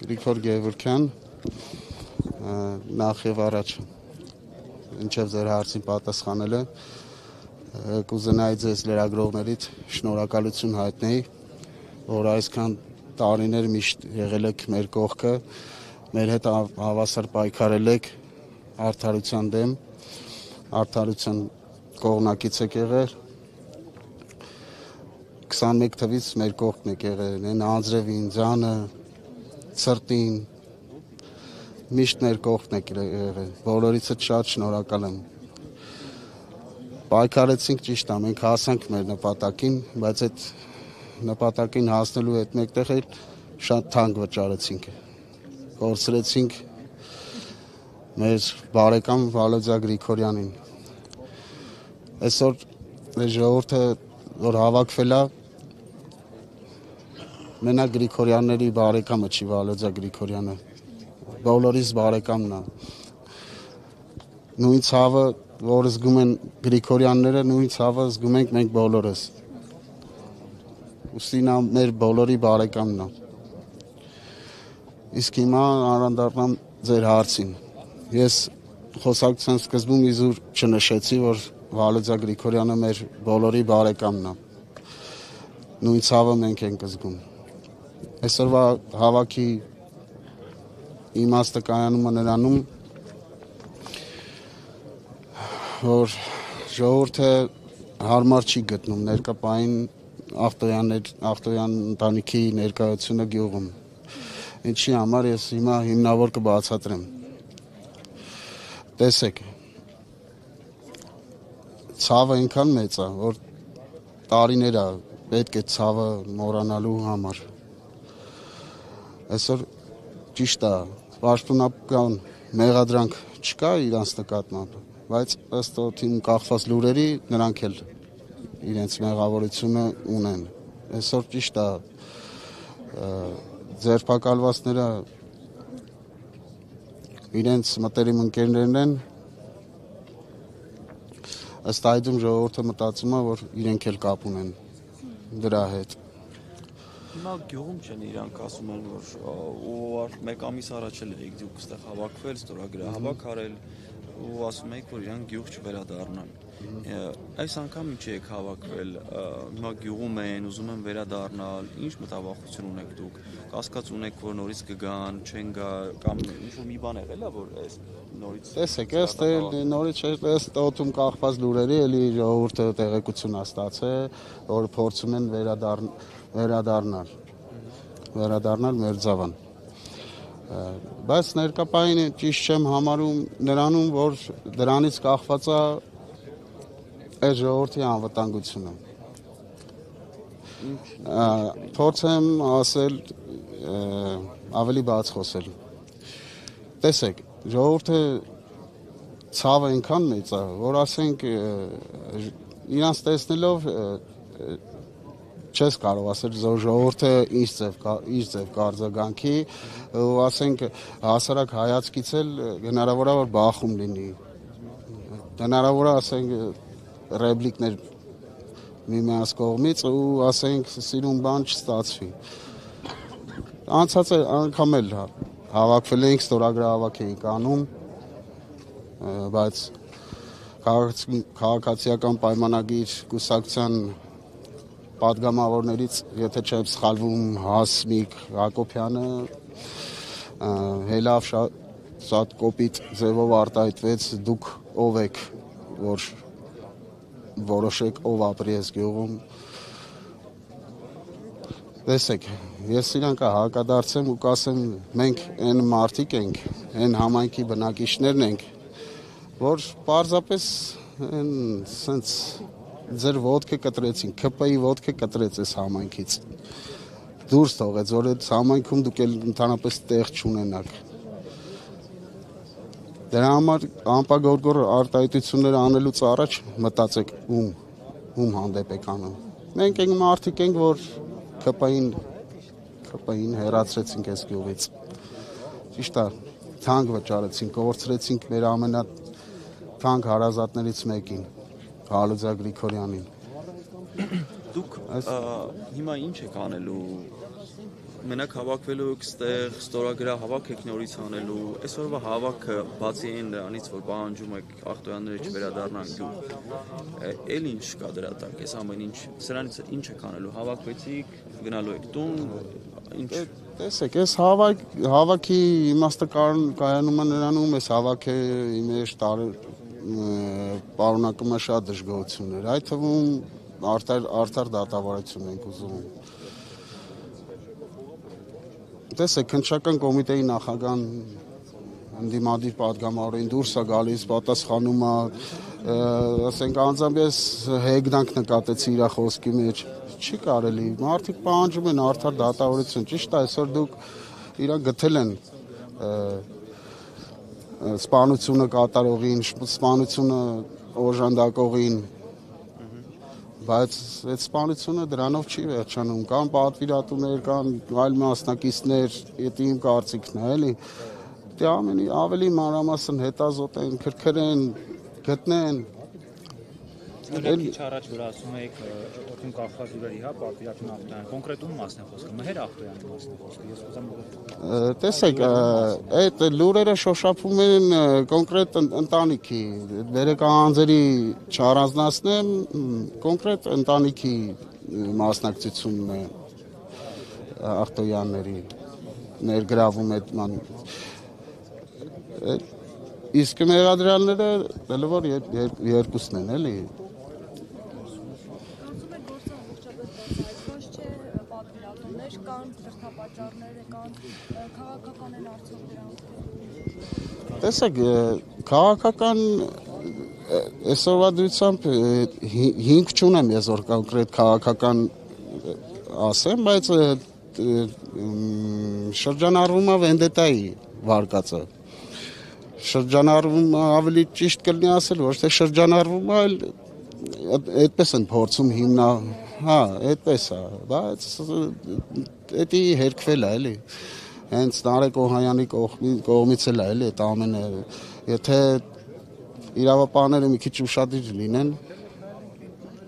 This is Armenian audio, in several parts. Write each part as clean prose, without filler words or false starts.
Գրիգոր Գևորգյան, նախ եւ առաջ ինչեւ ձեր հարցին պատասխանելը կուզենայի ձեզ լրագրողներից շնորհակալություն հայտնել, որ այսքան տարիներ միշտ եղել եք մեր կողքը, մեր հետ հավասար պայքարել եք արդարության դեմ, արդարության կողմնակից եք եղել 21 թվից մեր կողքն եք եղել, այն անձրևին, ձանը, ցրտին, միշտ մեր կողքն եք եղել, բոլորիցս շատ շնորհակալ եմ։ Պայքարեցինք ճիշտ է, մենք հասանք մեր նպատակին, բայց այդ նպատակին հասնելու հետ մեկտեղ էլ շատ թանկ վճարեցինք, կորցրեցինք մեր բարեկամ Վալոդյա Գրիգորյանին։ Այսօր ժողովուրդը, որ հավաքվել է, մենակ Գրիգորյանների բարեկամը չի Վալոդյա Գրիգորյանը, բոլորիս բարեկամն է։ Նույն ցավը, որ զգում են Գրիգորյանները, նույն ցավը զգում ենք մենք բոլորս։ Ուստի նա մեր բոլորի բարեկամն է։ Իսկ հիմա անդրադառնամ ձեր հարցին։ Ես խոսակցության սկզբում իզուր չնշեցի, որ Վալոդյա Գրիգորյանը մեր բոլորի բարեկամն է։ Նույն ցավը մենք ենք զգում։ Այսօրվա հավաքի իմաստը կայանում է նրանում, որ ժողովուրդը հարմար չի գտնում ներկապային Ախտոյան ընտանիքի ներկայությունը գյուղում։ Ինչի համար ես հիմա հիմնավոր կբացատրեմ։ Տեսեք, ցավը այնքան մեծ է, որ տարիներ է պետք է ցավը մոռանալու համար։ Այսօր ճիշտ է, պաշտոնական մեղադրանք չկա իրանց նկատմամբ, բայց ըստ օդին կախված լուրերի նրանք էլ իրենց մեղավորությունը ունեն։ Այսօր ճիշտ է, ձերբակալվածները իրենց մտերիմ ընկերներն են, ըստ այդմ ժողովուրդը մտածում է, որ իրենք էլ կապ ունեն դրա հետ։ Հիմա գյուղում չեն, իրանք ասում են, որ մեկ ամիս առաջ էլ եք դուք այստեղ հավաքվել, ստորագրահավաք արել ու ասում եք, որ իրանք գյուղ չվերադառնան։ Այս անգամ ինչ եք հավաքվել, հիմա գյուղում են, ուզում են վերադառնալ, ինչ մտավախություն ունեք դուք, կասկած ունեք, որ նորից կգան, չեն գա, կամ ինչ-որ մի բան եղել է, որ այս նորից։ Տեսեք, նորից ըստ օդում կախված լուրերի էլի ժողովուրդը տեղեկություն է ստացել, որ փորձում են վերադառնալ Մերձավան։ Բայց ներկապային ճիշտ չեմ համարում նրանում, որ դրանից կախված է այս ժողովրդի անվտանգությունը։ Փորձեմ ասել ավելի բաց խոսել։ Տեսեք, ժողովուրդը ցավը այնքան մեծ է, որ ասենք իրանց տեսնելով չես կարող ասել ժողովուրդը ինչ ձև կարձագանքի ու ասենք հասարակ հայացքից էլ հնարավոր է որ բախում լինի, հնարավոր է ասենք ռեպլիկներ միմյանց կողմից ու ասենք սիրուն բան չստացվի։ Անցած անգամ էլ հավաքվել էինք, ստորագրահավաք էինք անում, բայց քաղաքացիական պայմանագիր կուսակցության պատգամավորներից, եթե չեմ սխալվում, Հասմիկ Հակոբյանը հելավ շատ կոպիտ ձևով արտահայտվեց, դուք ով եք, որ որոշեք ով ապրի այս գյուղում։ Տեսեք, ես իրանք հակադարձեմ ու կասեմ, մենք այն մարդիկ ենք, այն համայնքի բնակիչներն ենք, որ պարզապես սենց ձեր ոտքը կտրեցին, ԿՊ-ի ոտքը կտրեց այս համայնքից։ Դուրս թողեց, որ այդ համայնքում դուք էլ ընդհանրապես տեղ չունենաք։ Դրա համար անպագորգոր արտահայտություններ անելուց առաջ մտածեք ում հանդեպ եք անում։ Մենք այն մարդիկ ենք, որ ԿՊ-ին հեռացրեցինք այս գյուղից։ Ճիշտ է, թանկ վճարեցինք, կորցրեցինք մեր ամենաթանկ հարազատներից մեկին, Վալոդյա Գրիգորյանին։ Դուք հիմա ինչ եք անելու մենակ հավաքվելու եք ստեղ, ստորագրահավաք եք նորից անելու, այսօրվա հավաքը բացի այն դրանից, որ պահանջում եք ախտոյանները չվերադառնան գյուղ, էլ ինչ կա դրա տակ, այս ամեն ինչ, սրանից ինչ եք անելու, հավաքվեցիք, գնալու եք տուն, ինչ։ Տեսեք, այս հավաքի իմաստը կայանում է նրանում, այս հավաքը մեջ պարունակում է շատ դժգոհություններ, այդ թվում արդար դատավարություն ենք ուզում։ Տեսեք, քննչական կոմիտեի նախագահան ընդդիմադիր պատգամավորին դուրս է գալիս, պատասխանում է, ասենք անձամբ ես հեգնանք նկատեցի իր խոսքի մեջ, չի կարելի, մարդիկ պահանջում են արդար դատավարություն, ճիշտ է, այսօր դուք իրան գտել են սպանությունը կատարողին, սպանությունը օժանդակողին, բայց այդ սպանությունը դրանով չի վերջանում, կան պատվիրատուներ, կան այլ մասնակիցներ, դա իմ կարծիքն է, էլի, դա ամենի ավելի մանրամասն հետազոտեն, քրքրեն, գտնեն։ Քիչ առաջ որ ասում եք օդում կախված ուրերի, հա, պատվիրատուն Ախտոյան, կոնկրետ ում մասն է խոսքը, Մհեր Ախտոյանի մասն է խոսքը, ես ուզում տեսեք, այդ լուրերը շոշափում են կոնկրետ ընտանիքի, վերեկահանձերի չառանձնացնեմ, կոնկրետ ընտանիքի մասնակցությունն է Ախտոյանների ներգրավում այդ իսկ մեղադրյալները դեռ որ երկուսն են, էլի։ Կան դրդապատճառները, կան քաղաքական են արդյոք դրանք։ Տեսեք, քաղաքական այսօրվա դրությամբ հիմք չունեմ ես որ կոնկրետ քաղաքական ասեմ, բայց շրջանառվում է վենդետայի վարկածը։ Շրջանառվում ավելի ճիշտ կլինի ասել, ոչ թե շրջանառվում, այլ այդպես են փորձում հա, այդպես է, բայց դա հերքվել է, էլի, հենց Նարեկ Օհանյանի կողմից էլ է, էլի, այդ ամենը, եթե իրավապահները մի քիչ ուշադիր լինեն,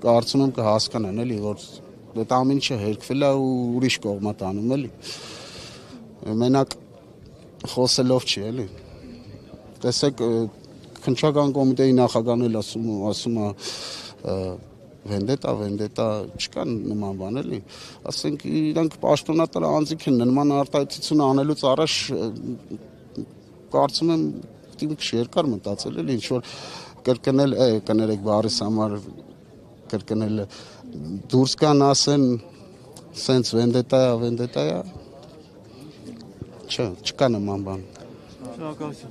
կարծում եմ կհասկանան, էլի, որ այդ ամեն ինչը հերքվել է ու ուրիշ կողմ է տանում, էլի, մենակ խոսելով չի, էլի, տեսեք, քննչական կոմիտեի նախագահն էլ ասում է վենդետա չկա նման բան էլի, ասենք իրանք պաշտոնատար անձիկ են նման արտահայտություն անելուց առաջ կարծում եմ դիմք երկար մտածել էլի, ինչ որ կրկնել կներեք բարիս համար կրկնել դուրս կան ասեն սենց վենդետա չկա նման բան։ Շնորհակալություն։